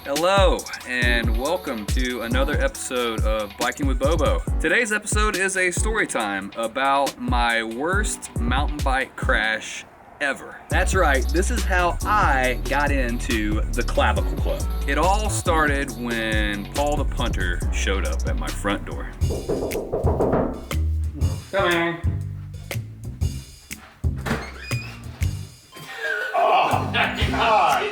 Hello, and welcome to another episode of Biking with Bobo. Today's episode is a story time about my worst mountain bike crash ever. That's right, this is how I got into the Clavicle Club. It all started when Paul the punter showed up at my front door. Come here. Oh, God.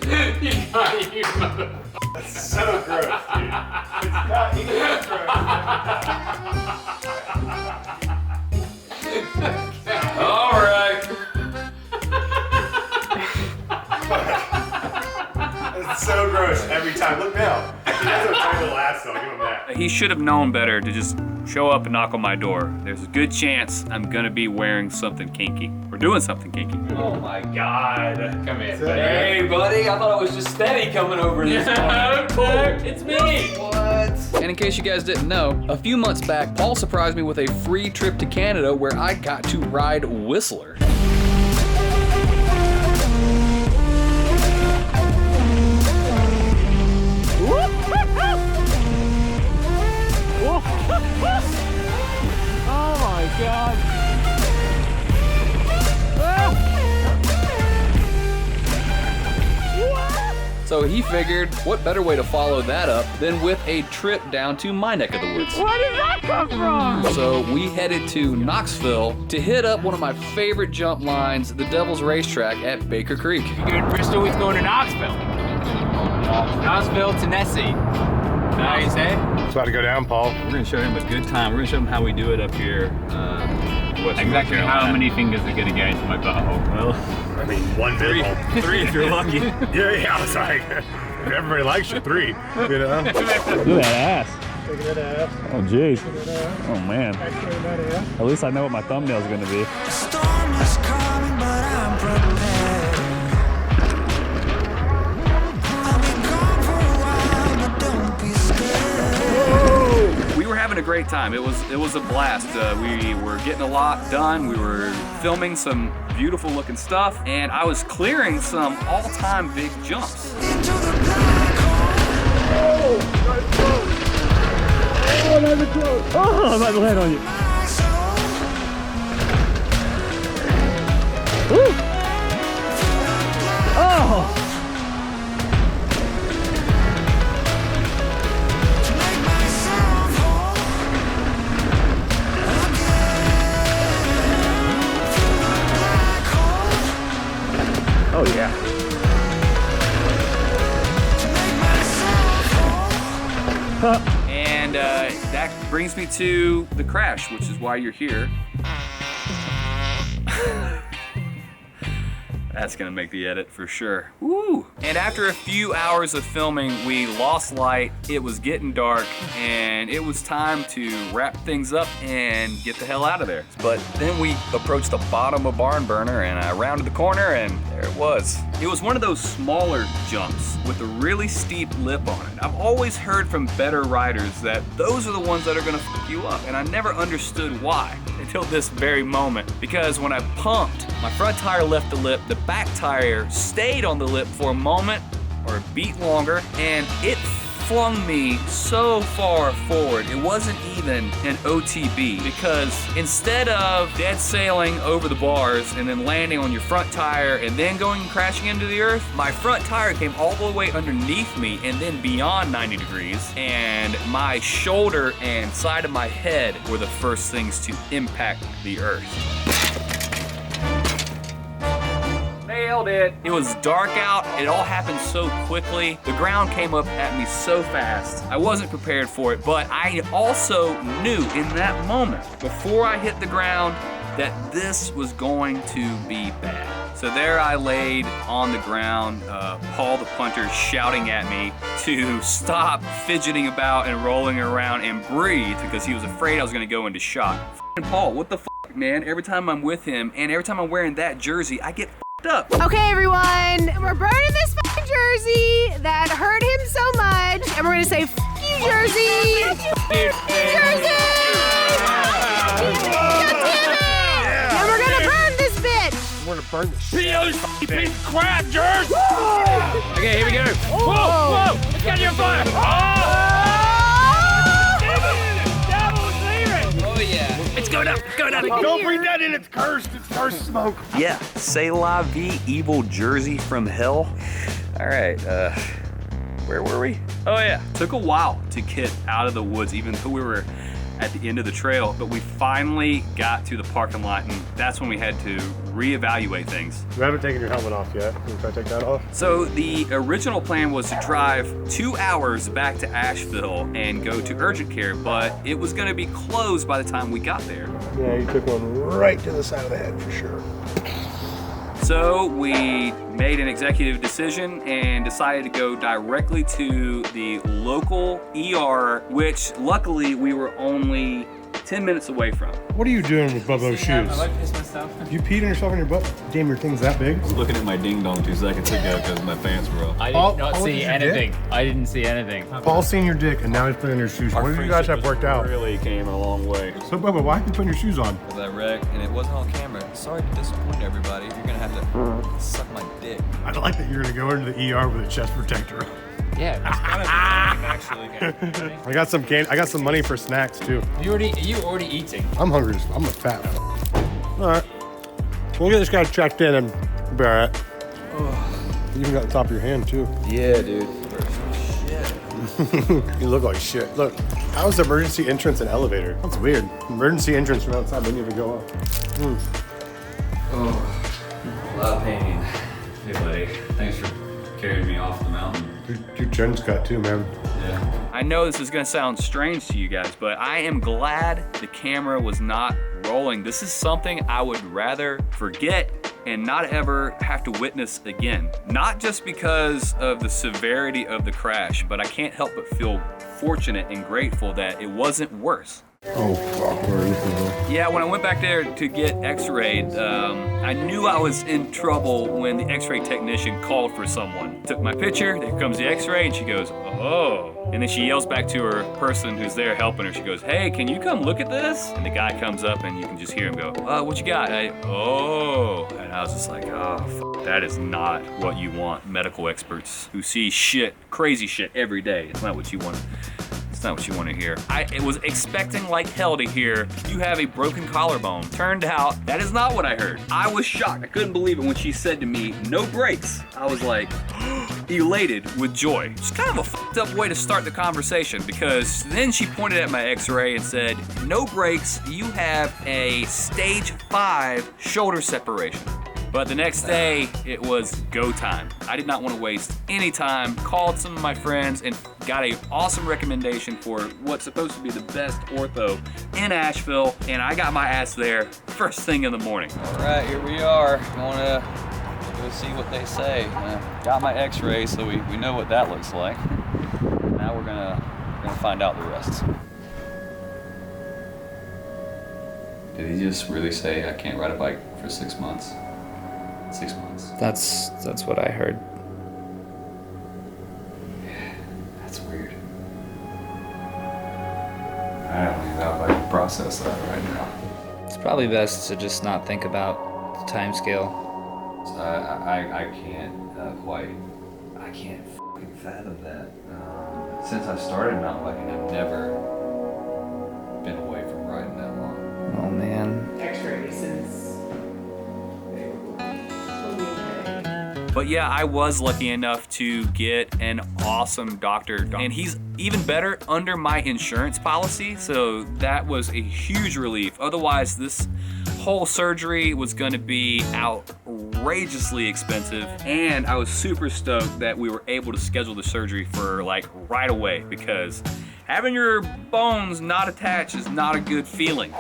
You motherfucker. That's so gross, dude. It's not even gross. All right. It's so gross every time. Look now. He doesn't try to last, though. Give him that. He should have known better to just show up and knock on my door. There's a good chance I'm gonna be wearing something kinky or doing something kinky. Oh my God. Come in, buddy. Hey, buddy, I thought it was just Steady coming over this morning. It's me. What? And in case you guys didn't know, a few months back, Paul surprised me with a free trip to Canada where I got to ride Whistler. Oh my God. So he figured, what better way to follow that up than with a trip down to my neck of the woods. Where did that come from? So we headed to Knoxville to hit up one of my favorite jump lines, the Devil's Racetrack at Baker Creek. You're in Bristol, he's going to Knoxville. Knoxville, Tennessee. Nice, eh? It's about to go down, Paul. We're going to show him a good time. We're going to show him how we do it up here. Exactly how many fingers are going to go into my butthole? Well, I mean, one bit. three if you're lucky. Yeah, I was like, if everybody likes you, 3, you know? Look at that ass. Look at that ass. Oh, jeez. Look at that ass. Oh, man. Actually, that ass. At least I know what my thumbnail's going to be. The storm is coming, but I'm prepared. I'll be gone for a while, but don't be scared. We were having a great time. It was a blast. We were getting a lot done. We were filming some beautiful looking stuff, and I was clearing some all-time big jumps. Into the black hole. Oh, I'm about to land on you. My soul. Woo. Oh. To make myself whole. Black hole. Oh, yeah. To make myself whole. And that brings me to the crash, which is why you're here. That's gonna make the edit for sure. Woo! And after a few hours of filming, we lost light, it was getting dark, and it was time to wrap things up and get the hell out of there. But then we approached the bottom of Barn Burner, and I rounded the corner, and there it was. It was one of those smaller jumps with a really steep lip on it. I've always heard from better riders that those are the ones that are gonna fuck you up, and I never understood why until this very moment. Because when I pumped, my front tire left the lip, the back tire stayed on the lip for a moment or a beat longer, and it flung me so far forward. It wasn't even an OTB, because instead of dead sailing over the bars and then landing on your front tire and then going and crashing into the earth, my front tire came all the way underneath me and then beyond 90 degrees, and my shoulder and side of my head were the first things to impact the earth. Nailed it. It was dark out. It all happened so quickly. The ground came up at me so fast. I wasn't prepared for it, but I also knew in that moment, before I hit the ground, that this was going to be bad. So there I laid on the ground, Paul the punter shouting at me to stop fidgeting about and rolling around and breathe, because he was afraid I was gonna go into shock. F***ing Paul, what the f***, man? Every time I'm with him and every time I'm wearing that jersey, I get f***ed up. Okay, everyone, we're burning this f***ing jersey that hurt him so much, and we're gonna say, F you, Jersey! Jersey! God damn it! And we're gonna burn this bitch! We're gonna burn the Piece of crap, Jersey! I Okay, here we go. Whoa! It's got you on fire! Oh yeah! It's going up! Don't breathe that in, it's cursed. It's cursed smoke. Yeah, c'est la vie, evil Jersey from hell. All right, where were we? Oh yeah, took a while to get out of the woods, even though we were at the end of the trail, but we finally got to the parking lot, and that's when we had to reevaluate things. You haven't taken your helmet off yet. Can you try to take that off? So the original plan was to drive 2 hours back to Asheville and go to urgent care, but it was gonna be closed by the time we got there. Yeah, you took one right to the side of the head for sure. So we made an executive decision and decided to go directly to the local ER, which luckily we were only 10 minutes away from. What are you doing with Bubbo's shoes? I like to piss myself. You peed on yourself in your butt? Damn, your thing's that big? I was looking at my ding dong 2 seconds ago because my pants were up. I Paul- did not Paul, did see you anything. I didn't see anything. Paul's seen your dick and now he's putting on your shoes. What did you guys have worked out? Really came a long way. So Bubba, why are you putting your shoes on? That wreck, and it wasn't on camera. Sorry to disappoint everybody. You're gonna have to suck my dick. I don't like that you're gonna go into the ER with a chest protector. Yeah. Actually, I got some I got some money for snacks too. You already eating. I'm hungry. I'm a fat. All right. We'll get this guy checked in and be all right. You even got the top of your hand too. yeah, dude. You look like shit. Look, how's the emergency entrance and elevator? That's weird. Emergency entrance from outside didn't even go off. A lot of pain. Hey buddy, thanks for carrying me off the mountain. Your chin's cut too, man. Yeah. I know this is gonna sound strange to you guys, but I am glad the camera was not rolling. This is something I would rather forget and not ever have to witness again. Not just because of the severity of the crash, but I can't help but feel fortunate and grateful that it wasn't worse. Oh fuck, where are you from? Yeah, when I went back there to get x-rayed, I knew I was in trouble when the x-ray technician called for someone. Took my picture, there comes the x-ray, and she goes, oh. And then she yells back to her person who's there helping her. She goes, hey, can you come look at this? And the guy comes up and you can just hear him go, what you got? Oh. And I was just like, oh, that is not what you want. Medical experts who see shit, crazy shit every day. It's not what you want. It's not what you want to hear. I was expecting like hell to hear, you have a broken collarbone. Turned out, that is not what I heard. I was shocked. I couldn't believe it when she said to me, no brakes. I was like, elated with joy. It's kind of a fucked up way to start the conversation because then she pointed at my x-ray and said, no brakes, you have a stage 5 shoulder separation. But the next day, it was go time. I did not want to waste any time, called some of my friends and got an awesome recommendation for what's supposed to be the best ortho in Asheville, and I got my ass there first thing in the morning. All right, here we are. Going to go see what they say. Got my x-ray, so we know what that looks like. Now we're gonna find out the rest. Did he just really say I can't ride a bike for 6 months? 6 months. That's what I heard. That's weird. I don't even know if I can process that right now. It's probably best to just not think about the time scale. So I can't I can't fucking fathom that. Since I started mountain biking, I've never been away from riding that long. Oh man. X-ray since. But yeah, I was lucky enough to get an awesome doctor, and he's even better under my insurance policy, so that was a huge relief. Otherwise, this whole surgery was gonna be outrageously expensive, and I was super stoked that we were able to schedule the surgery for like right away, because having your bones not attached is not a good feeling.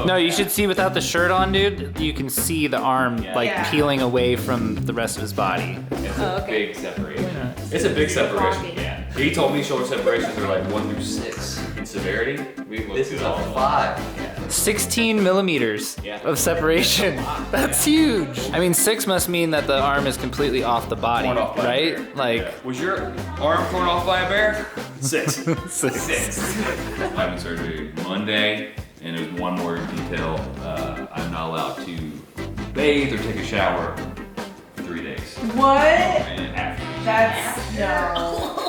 No, you should see without the shirt on, dude. You can see the arm peeling away from the rest of his body. It's a big separation. It's a big separation. Yeah. He told me shoulder separations are like 1 through 6 in severity. This is a 5. 16 millimeters of separation. That's huge. I mean, 6 must mean that the arm is completely off the body, right? Like, was your arm torn off by a bear? 6. 6. I'm having surgery Monday, and there's one more detail. I'm not allowed to bathe or take a shower for 3 days. days. What? And after. That's no.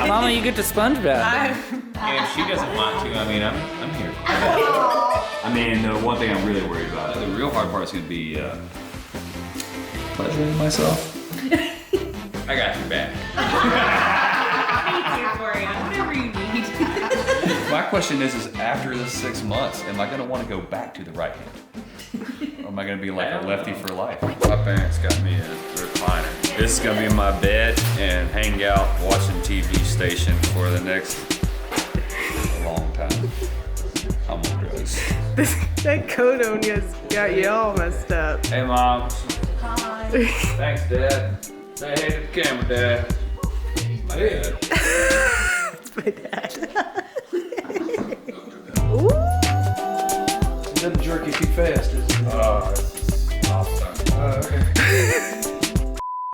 Mama, you get to sponge bath. And if she doesn't want to, I mean, I'm here. I mean, the one thing I'm really worried about, the real hard part is going to be pleasuring myself. I got your back. Whatever you need. My question is after the 6 months, am I going to want to go back to the right hand? Or am I going to be like a lefty for life? My parents got me a recliner. This is going to be my bed and hang out watching TV station for the next long time. I'm on drugs. That coat on you's got you all messed up. Hey, Mom. Hi. Thanks, Dad. Say hey to the camera, Dad. My dad. My dad. Ooh. It doesn't jerk you too fast, does it?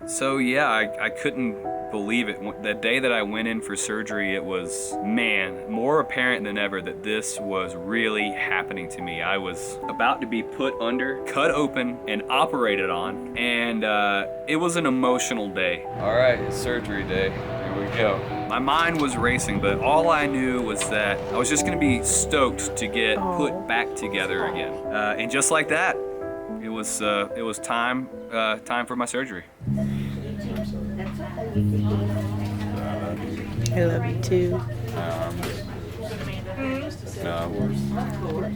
So yeah, I couldn't believe it. The day that I went in for surgery, it was, man, more apparent than ever that this was really happening to me. I was about to be put under, cut open, and operated on, and it was an emotional day. All right, it's surgery day. Here we go. My mind was racing, but all I knew was that I was just gonna be stoked to get put back together again. And just like that, it was time for my surgery. I love you too. No,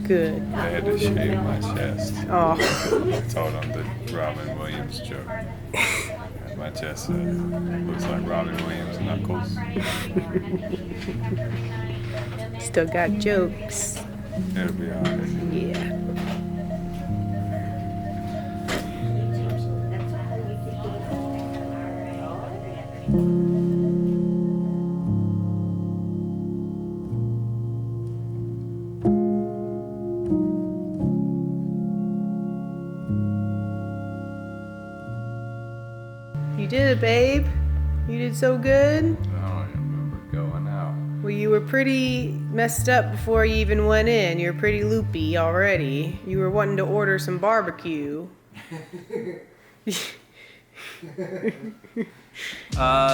Good. I had to shave my chest. Oh. I told him the Robin Williams joke. And my chest looks like Robin Williams' knuckles. Still got jokes. It'll be alright. Yeah. You did it, babe. You did so good. I don't remember going out. Well, you were pretty messed up before you even went in. You were pretty loopy already. You were wanting to order some barbecue.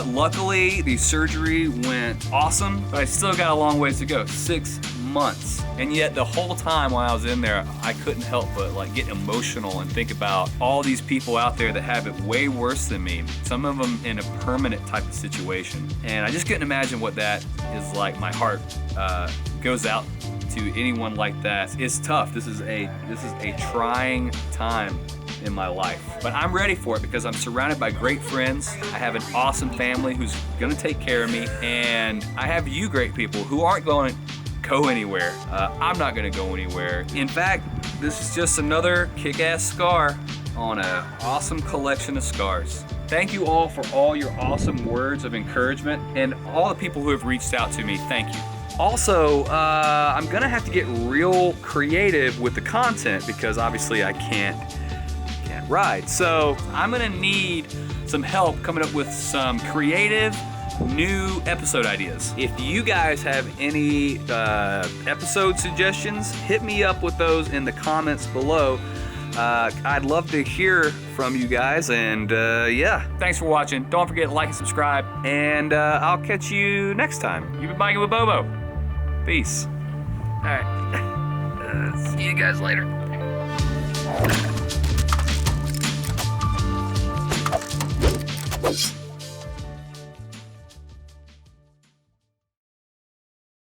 Luckily, the surgery went awesome, but I still got a long ways to go. 6 months. And yet the whole time while I was in there, I couldn't help but like get emotional and think about all these people out there that have it way worse than me. Some of them in a permanent type of situation. And I just couldn't imagine what that is like. My heart goes out to anyone like that. It's tough. This is a trying time in my life. But I'm ready for it because I'm surrounded by great friends. I have an awesome family who's gonna take care of me. And I have you great people who aren't going to go anywhere. I'm not gonna go anywhere. In fact, this is just another kick-ass scar on an awesome collection of scars. Thank you all for all your awesome words of encouragement and all the people who have reached out to me. Thank you. Also, I'm gonna have to get real creative with the content because obviously I can't ride. So I'm gonna need some help coming up with some creative new episode ideas. If you guys have any episode suggestions, hit me up with those in the comments below. I'd love to hear from you guys, and yeah. Thanks for watching. Don't forget to like and subscribe, and I'll catch you next time. You've been biking with Bobo. Peace. All right. See you guys later.